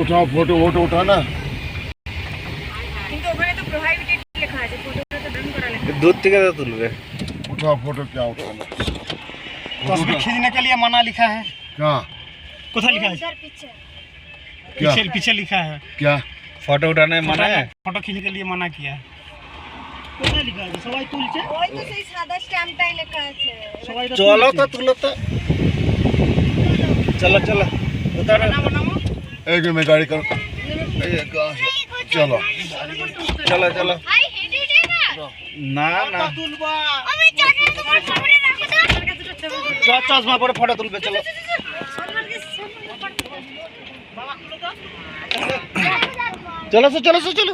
उठाओ फोटो वोटो उठाना। কিন্তু ওখানে তো প্রোহিবিটেড লেখা আছে, ফটোটা তো ব্যান করা লেখা। दूर থেকে तो तुलबे। उठाओ फोटो, क्या उठाना? तस्वीर खींचने के लिए मना लिखा है। क्या कोथा लिखा है? उधर पीछे क्या पीछे पीछे लिखा है। क्या फोटो उठाने मना है। फोटो खींचने के लिए मना किया है। कोथा लिखा है? सबाई तुलছে। ওই তো সেই সাদা স্ট্যাম্পটাই লেখা আছে। সবাই তো चलो तो तुलो तो। चलो चलो। उतारो। एक मिनट में गाड़ी करो। चलो चलो चलो। ভাই হেডে দে না। ना ना। তুলবা। আমি জানি না তোমার সামনে রাখো তো। चश्मा पर फोटो तुलबे चलो। चलो सो चलो सो चलो।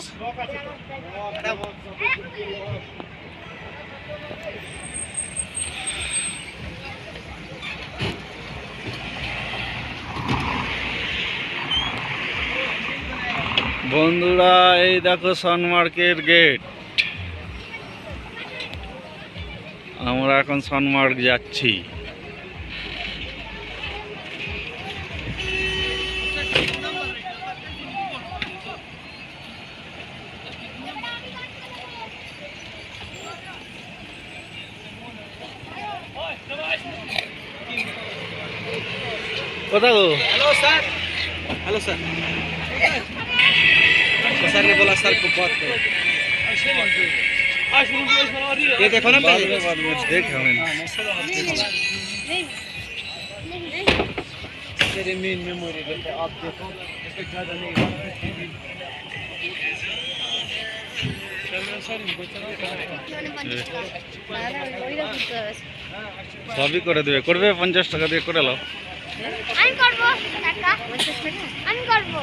বন্ধুরা এই দেখো সনমার্কের গেট। আমরা এখন সনমার্ক যাচ্ছি। কোথাও हेलो सर। Hello sir. तो सर ने बोला सर को बात करो। ये देखो ना बाद में देख हमें। तेरे मेन मेमोरी पे आप देखो, इससे ज्यादा नहीं। সবই করে দেবে, করবে 50 টাকা দিয়ে করে নাও। আমি করব টাকা 50 টাকা আমি করব।